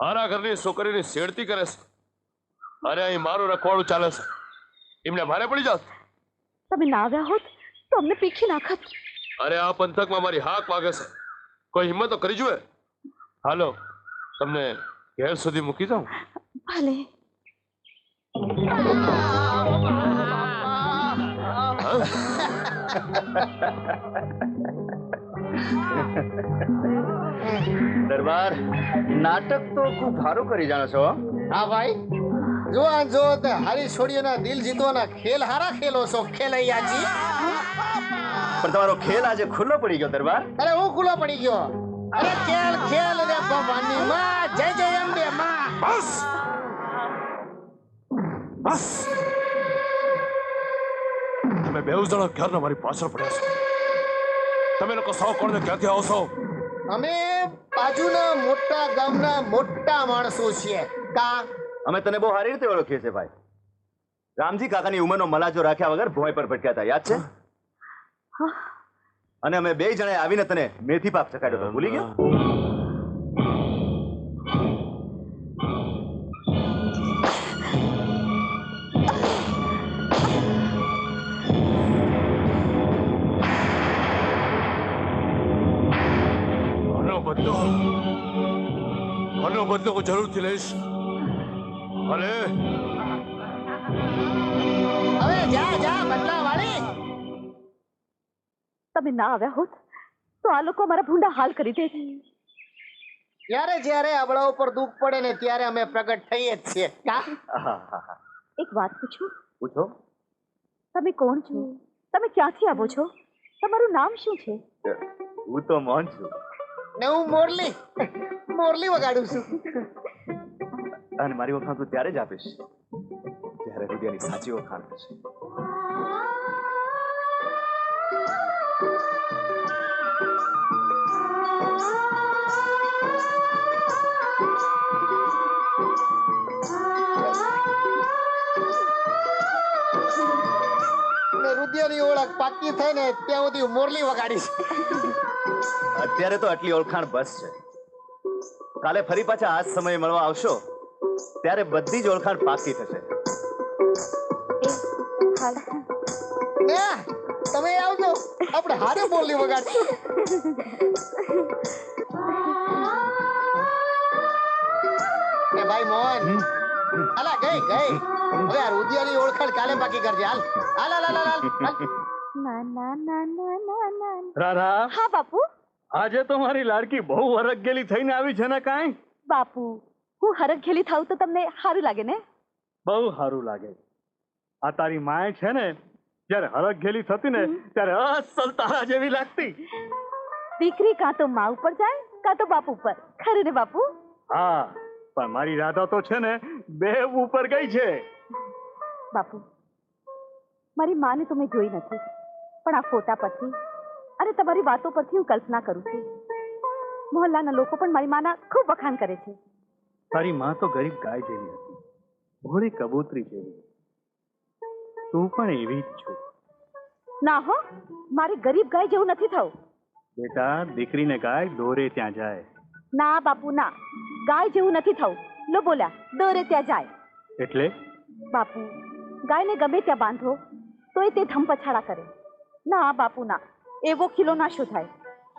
હારા ઘરની છોકરીની શેડતી કરે છે. અરે અહીં મારું રખવાડું ચાલે છે, એમને ભારે પડી જાત. તમે ના આવ્યા હોત તો અમને પીખી નાખત. અરે આ પંથકમાં મારી હાક વાગે છે, કોઈ હિંમત તો કરી જુએ. હાલો, તમને ઘેર સુધી મૂકી જાઉં. ભલે. દરબાર નાટક તો ખૂબ સારું કરી જાણો છો. હા ભાઈ, જો જો તે હારી છોડીઓના દિલ જીતવાના ખેલ હારા ખેલો છો ખેલૈયાજી. પણ તમારો ખેલ આજે ખુલ્લો પડી ગયો દરબાર. અરે હું ખુલ્લો પડી ગયો. અરે ખેલ ખેલ રે ભવાની માં, જય જય અંબે માં. બસ બસ, તમે બેઉ જણા ક્યારના મારી પાછળ પડ્યા છો. તમે લોકો સૌ કોણ ક્યાંથી આવો છો? અમે બાજુના મોટા ગામના મોટા માણસો છીએ. કા અમે તને બહુ સારી રીતે ઓળખીએ છીએ ભાઈ. રામજી કાકાની ઉંમરનો મલાજો રાખ્યા વગર ભોંય પર ભટક્યા હતા, યાદ છે? અને અમે બે જણાએ આવીને તને મેથી પાક ચખાડ્યો હતો, ભૂલી ગયો? આનો બદલો હું જરૂરથી લઈશ. અરે હવે જા જા બદલા વાળી. તમે ના આવ્યા હોત તો આ લોકો મારા ભૂંડા હાલ કરી દે. ત્યારે જ્યારે આપણા ઉપર દુઃખ પડે ને ત્યારે અમે પ્રગટ થઈએ જ છીએ. કા એક વાત પૂછું? પૂછો. તમે કોણ છો? તમે ક્યાંથી આવો છો? તમારું નામ શું છે? હું તો મોહન છું. ને હું મોરલી મોરલી વગાડું છું. અને મારી વખાણ તું ત્યારે જ આપીશ જ્યારે હૃદયની સાચી વખાણ થશે. રુદિયાની ઓળખ પાકી થાય ને ત્યાં સુધી મોરલી વગાડીશ. અત્યારે તો આટલી ઓળખાણ બસ છે. કાલે ફરી પાછા આ જ સમયે મળવા આવશો ત્યારે બધી જ ઓળખાણ પાકી થશે. ને તમે આવજો, આપણે હારે મોરલી વગાડીશું. એ ભાઈ મોહન, અલા ગઈ ગઈ. હવે આ રુદિયાની ઓળખાણ કાલે પાકી કરજે. હાલ હાલ હાલ હાલ હાલ. ના ના ના ના ના ના. રાધા, હા બાપુ. આજે તો મારી લાડકી બહુ હરખગેલી થઈને આવી છે ને કાંઈ? બાપુ, હું હરખઘેલી થાઉં તો તમને સારું લાગે ને? બહુ સારું લાગે. આ તારી માય છે ને, જ્યારે હરખગેલી થતી ને ત્યારે અસલ તારા જેવી લાગતી. દીકરી કાં તો મા ઉપર જાય કાં તો બાપુ ઉપર. ખરું ને બાપુ? હા, પણ મારી રાધા તો છે ને બે ઉપર ગઈ છે. બાપુ, મારી માને તો મેં જોઈ નથી, પણ આ ફોટા પરથી અને તમારી વાતો પરથી હું કલ્પના કરું છું. મોહલ્લાના લોકો પણ મારી માના ખૂબ વખાણ કરે છે. તારી માં તો ગરીબ ગાય જેવી હતી, ભોળી કબૂતરી જેવી. તું પણ એવી જ છો. ના હો, મારે ગરીબ ગાય જેવું નથી થવું. બેટા, દીકરીને ગાય દોરે ત્યાં જાય. ના બાપુ ના, ગાય જેવું નથી થવું. લો બોલ્યા, દોરે ત્યાં જાય. એટલે બાપુ, ગાયને ગમે ત્યાં બાંધો તોય તે ધમ પછાડા કરે. ના બાપુ ના, એવો ખીલો ના શું થાય.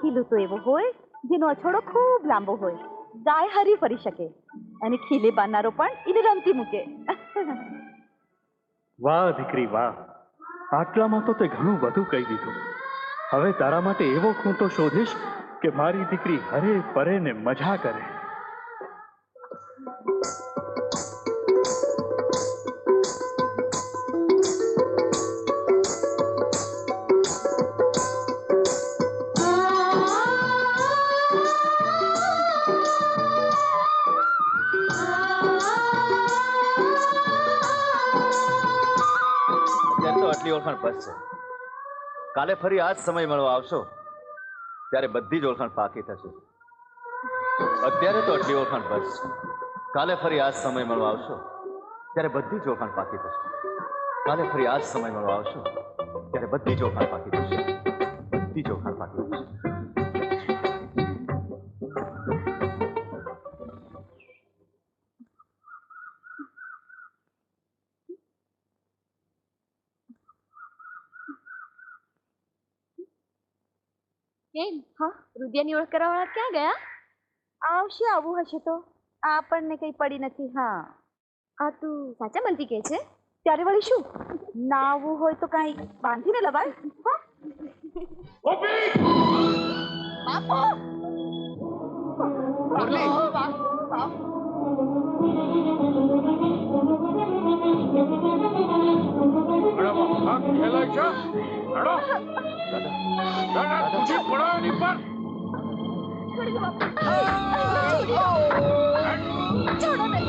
ખીલો તો એવો હોય જેનો અછોડો ખૂબ લાંબો હોય, ગાય હરી ફરી શકે, અને ખીલે બાંધનારો પણ એને રમતી મૂકે. વાહ દીકરી વાહ, આટલામાં તો તે ઘણું બધું કહી દીધું. હવે તારા માટે એવો ખૂંટો શોધીશ કે મારી દીકરી હરે ફરે ને મજા કરે. ઓળખાણ બસ છે. કાલે ફરી આ જ સમય મળવા આવશો ત્યારે બધી જ ઓળખાણ પાકી થશે. અત્યારે તો આટલી ઓળખાણ બસ છે. કાલે ફરી આ જ સમય મળવા આવશો ત્યારે બધી જ ઓળખાણ પાકી થશે. કાલે ફરી આ જ સમય મળવા આવશો ત્યારે બધી જ ઓળખાણ પાકી થશે. બધી જ ઓળખાણ પાકી થશે. કેમ હા રુદિયાની ઓળખ કરવાવાળા ક્યાં ગયા? આવશે, આવું હશે તો. આપણને કઈ પડી નથી. હા આ તું સાચા મનથી કે છે? ત્યારે વળી શું, ના આવવું હોય તો કાંઈ બાંધીને લવાય. હા બાપુ મુરલી હાક ખેલાય છે. હેડો. દાદા તુજી પડો એની પર. છોડી દો બાપુ. છોડો ને.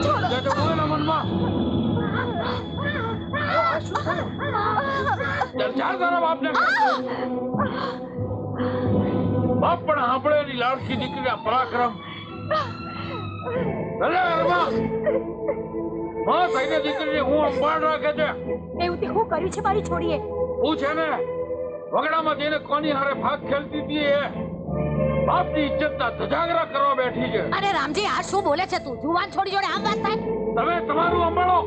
છોડો. જજો બોલેના મનમાં. ચાલ ચાલ તારા બાપને. બાપ પણ સાંભળે એની લાડકી દીકરીના પરાક્રમ. ભલે ઘરમાં માં થઈને દીકરીને હું અંબાડ રાખે છે. એવું તે હું કર્યું છે મારી છોડીએ? હું છે ને વગડામાં જઈને કોની હારે ભાગ ખેલતી હતી એ બાપની ઇજ્જતના ધજાગરા કરવા બેઠી છે. અરે રામજી, આ શું બોલે છે તું? જુવાન છોડી જોડે આમ વાત થાય? તમે તમારું અંબાડો.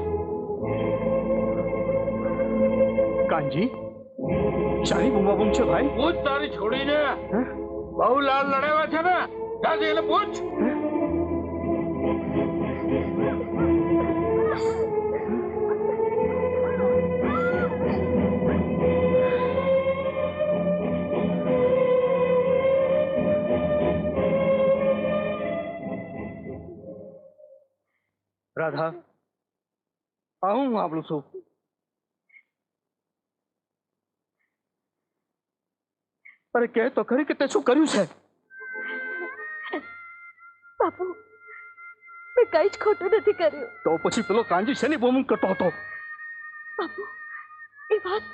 કાનજી, શાની બૂમાબૂમ છે ભાઈ? પૂછ તારી છોડીને બહુ લાડ લડાવ્યા છે ને, જાજે એટલે પૂછ. રાધા, હું આપણું છું. અરે કે તો ખરી કે તે શું કર્યું છે? બાપુ મેં કઈ જ ખોટું નથી કર્યું. તો પછી પેલો કાંજી શેની બૂમ કરતો હતો? બાપુ એ વાત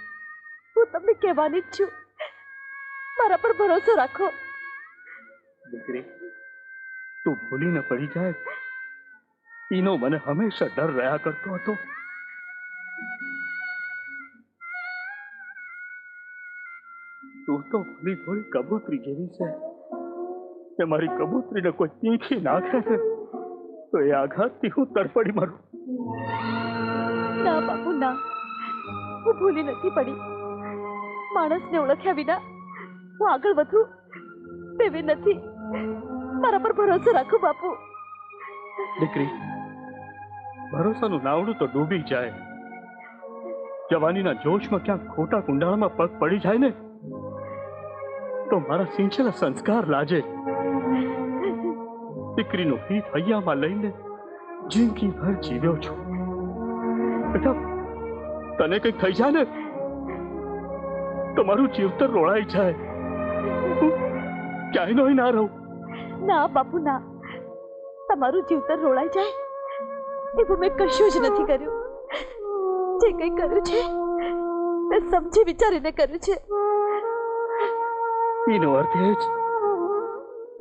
હું તમને કહેવાની જ છું. મારા પર ભરોસો રાખો. દીકરી, તું ભૂલી ન પડી જાય એનો મને હંમેશા ડર રહ્યા કરતો હતો. તું તો ભલી થોડી કબૂતરી જેવી છે કે મારી કબૂતરીને કોઈ તીખી નાખે છે તો એ આઘાતથી હું તડપડી મારું. ના બાપુ ના, હું ભૂલી નથી પડી. માણસને ઓળખ્યા વિના હું આગળ વધું તેવી નથી. મારા પર ભરોસો રાખો બાપુ. દીકરી, ભરોસાનું નાવડું તો ડૂબી જાય. જવાનીના જોશમાં ક્યાંક ખોટા કુંડાળામાં પગ પડી જાય ને તો મારા સિંચેલા સંસ્કાર લાજે. દીકરીનું હિત હૈયામાં લઈને જિંદગી ભર જીવ્યો છું. બેટા, તને કંઈક થઈ જાય ને તો મારું જીવતર રોળાઈ જાય. ક્યાંય નો ના રહું. ના બાપુ ના, તમારું જીવતર રોળાઈ જાય એવું મેં કશું જ નથી કર્યું. જે કંઈ કર્યું છે તે સમજી વિચારીને કર્યું છે. એનો અર્થ એ જ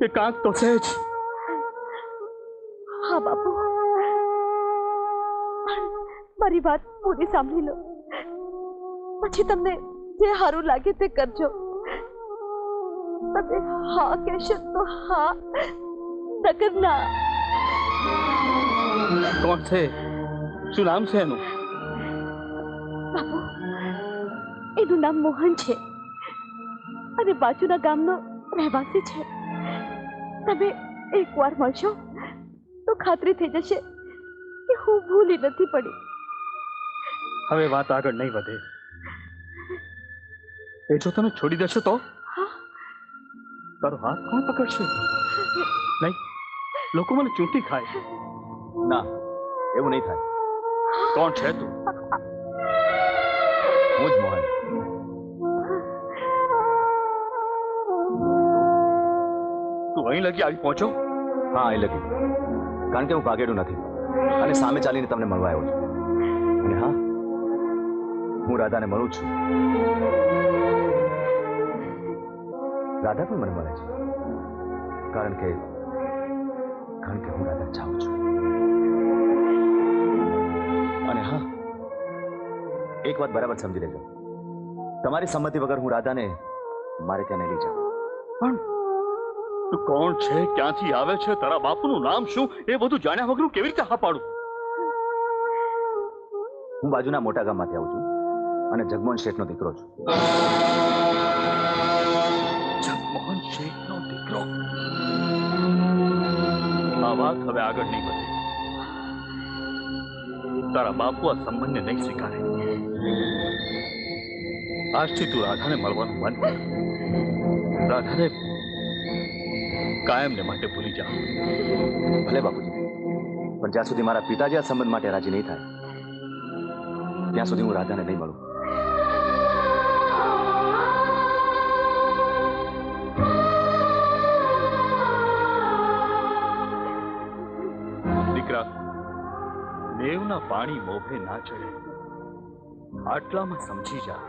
કે કાંક તો સહેજ. હા બાપુ, મારી વાત પૂરી સાંભળી લો, પછી તમને જે સારું લાગે તે કરજો. તમે હા કહેશો તો હા, નકર ના. કોણ છે? શું નામ છે એનું? બાપુ, એનું નામ મોહન છે અને બાજુના ગામનો રહેવાસી છે. તમે એકવાર મળશો તો ખાતરી થઈ જશે કે હું ભૂલી નથી પડી. હવે વાત આગળ નહીં વધે. એ જો તને છોડી દેશે તો તારો હાથ કોણ પકડશે? નહીં, લોકો મને ચૂંટી ખાય. ના, એવું નહીં થાય. કોણ છે તું? હું જ મોહન. તું અહીં લગી આવી પહોંચો? હા, અહીં લગી. કારણ કે હું ભાગેડું નથી અને સામે ચાલીને તમને મળવા આવ્યો છું. અને હા, હું રાધાને મળું છું. રાધા પણ મને મળે છે કારણ કે હું રાધા ચાહું છું. અને હા, એક વાત બરાબર સમજી લેજો. તમારી સંમતિ વગર હું રાધાને મારે ત્યાં લઈ જાઉં. પણ તું કોણ છે, ક્યાંથી આવે છે, તારા બાપુનું નામ શું, એ બધું જાણ્યા વગર હું કેવી રીતે હા પાડું? હું બાજુના મોટા ગામમાંથી આવું છું અને જગમોહન શેઠનો દીકરો છું. જગમોહન શેઠનો દીકરો. આ વાત હવે આગળ નહીં વધે. તારા બાપુ આ સંબંધને નહીં સ્વીકારે. આજથી તું રાધાને મળવાનું મન કર. રાધાને કાયમને માટે ભૂલી જા. ભલે બાપુજી, પણ જ્યાં સુધી મારા પિતાજી આ સંબંધ માટે રાજી નહીં થાય ત્યાં સુધી હું રાધાને નહીં મળું. દીકરા, દેવના પાણી મોભે ના ચડે, આટલામાં સમજી જા.